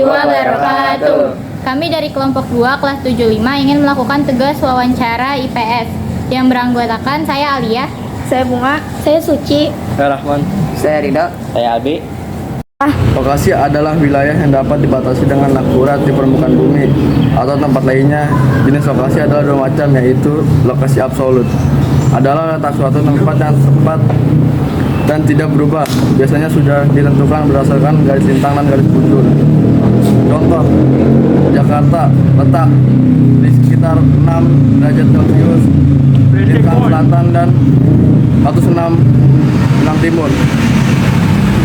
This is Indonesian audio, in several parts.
wabarakatuh. Kami dari kelompok 2 kelas 75 ingin melakukan tugas wawancara IPS yang beranggotakan saya Alia, Saya Bunga. Saya Suci. Saya Rahman. Saya Ridho. Saya Abi. Lokasi adalah wilayah yang dapat dibatasi dengan akurat di permukaan bumi atau tempat lainnya. Jenis lokasi adalah dua macam, yaitu lokasi absolut adalah letak suatu tempat yang tepat dan tidak berubah. Biasanya sudah ditentukan berdasarkan garis lintang dan garis bujur. Contoh, Jakarta letak di sekitar 6 derajat Celcius lintang selatan dan 106 lintang timur.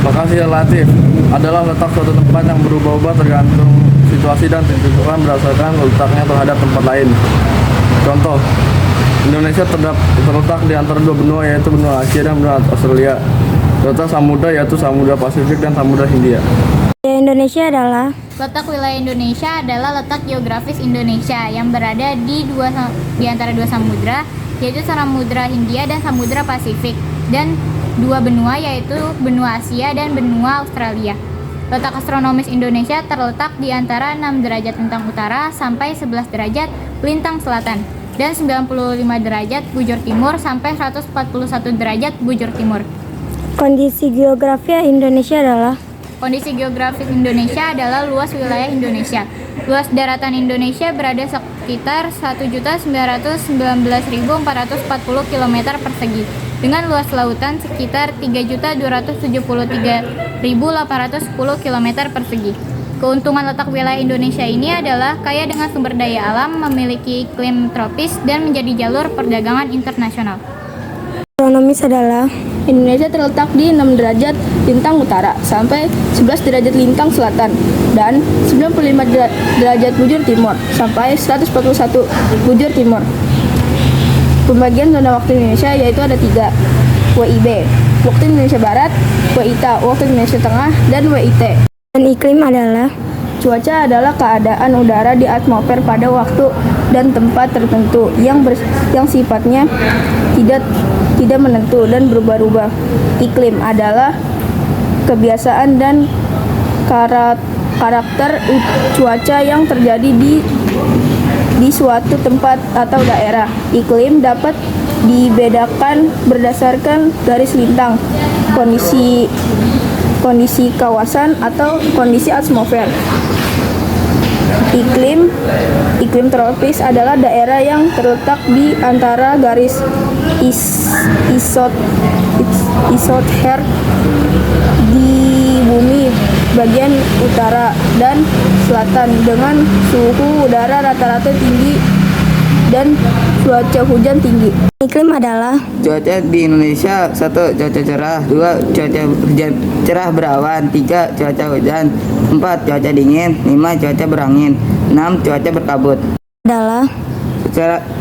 Lokasi relatif adalah letak suatu tempat yang berubah-ubah tergantung situasi dan ditentukan berdasarkan letaknya terhadap tempat lain. Contoh, Indonesia terletak di antara dua benua, yaitu benua Asia dan benua Australia. Letak samudra yaitu Samudra Pasifik dan Samudra Hindia. Indonesia adalah Letak wilayah Indonesia adalah letak geografis Indonesia yang berada di antara dua samudra, yaitu Samudra Hindia dan Samudra Pasifik, dan dua benua yaitu benua Asia dan benua Australia. Letak astronomis Indonesia terletak di antara 6 derajat lintang utara sampai 11 derajat lintang selatan dan 95 derajat bujur timur sampai 141 derajat bujur timur. kondisi geografi Indonesia adalah Kondisi geografis Indonesia adalah luas wilayah Indonesia. Luas daratan Indonesia berada sekitar 1.919.440 km persegi, dengan luas lautan sekitar 3.273.810 km persegi. Keuntungan letak wilayah Indonesia ini adalah kaya dengan sumber daya alam, memiliki iklim tropis, dan menjadi jalur perdagangan internasional. astronomis adalah Indonesia terletak di 6 derajat lintang utara sampai 11 derajat lintang selatan dan 95 derajat bujur timur sampai 141 bujur timur. Pembagian zona waktu Indonesia yaitu ada 3, WIB, waktu Indonesia Barat, WITA, waktu Indonesia Tengah, dan WIT. dan iklim adalah Cuaca adalah keadaan udara di atmosfer pada waktu dan tempat tertentu yang sifatnya tidak menentu dan berubah-ubah. Iklim adalah kebiasaan dan karakter cuaca yang terjadi di suatu tempat atau daerah. Iklim dapat dibedakan berdasarkan garis lintang, kondisi kawasan atau kondisi atmosfer. Iklim tropis adalah daerah yang terletak di antara garis isother di bumi bagian utara dan selatan, dengan suhu udara rata-rata tinggi dan cuaca hujan tinggi. iklim adalah Cuaca di Indonesia: 1. Cuaca cerah. 2. Cuaca hujan cerah berawan. 3. Cuaca hujan. 4. Cuaca dingin. 5. Cuaca berangin. 6. Cuaca berkabut. adalah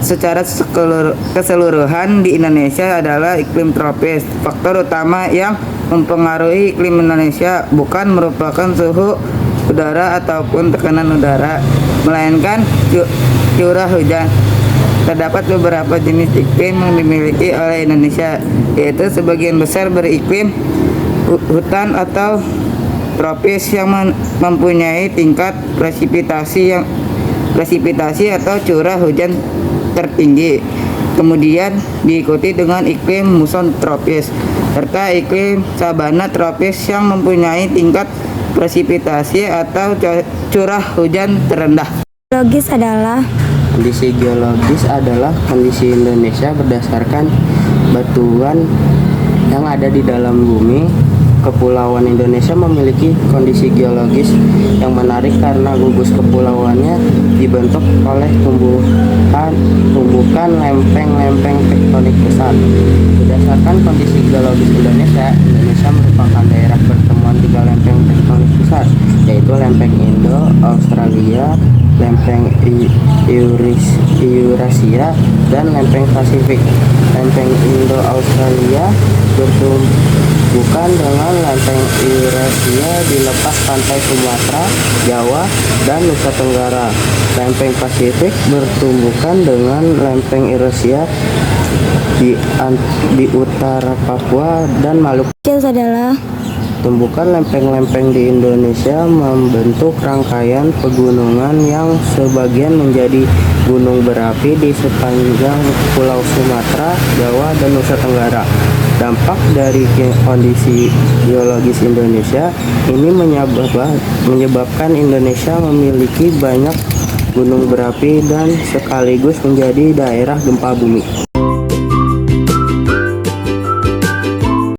Secara keseluruhan di Indonesia adalah iklim tropis. Faktor utama yang mempengaruhi iklim Indonesia bukan merupakan suhu udara ataupun tekanan udara, melainkan curah hujan. Terdapat beberapa jenis iklim yang dimiliki oleh Indonesia, yaitu sebagian besar beriklim hutan atau tropis yang mempunyai tingkat presipitasi atau curah hujan tertinggi. Kemudian diikuti dengan iklim muson tropis, serta iklim sabana tropis yang mempunyai tingkat presipitasi atau curah hujan terendah. geologis adalah Kondisi geologis adalah kondisi Indonesia berdasarkan batuan yang ada di dalam bumi. Kepulauan Indonesia memiliki kondisi geologis yang menarik karena gugus kepulauannya dibentuk oleh tumbukan lempeng-lempeng tektonik besar. Berdasarkan kondisi geologis Indonesia merupakan daerah pertemuan 3 lempeng tektonik besar, yaitu lempeng Indo, Australia, lempeng Eurasia, dan lempeng Pasifik. Lempeng Indo-Australia bertumbukan dengan lempeng Eurasia di lepas pantai Sumatera, Jawa, dan Nusa Tenggara. Lempeng Pasifik bertumbukan dengan lempeng Eurasia di utara Papua dan Maluku. adalah Tumbukan lempeng-lempeng di Indonesia membentuk rangkaian pegunungan yang sebagian menjadi gunung berapi di sepanjang Pulau Sumatera, Jawa, dan Nusa Tenggara. Dampak dari kondisi geologis Indonesia ini menyebabkan Indonesia memiliki banyak gunung berapi dan sekaligus menjadi daerah gempa bumi.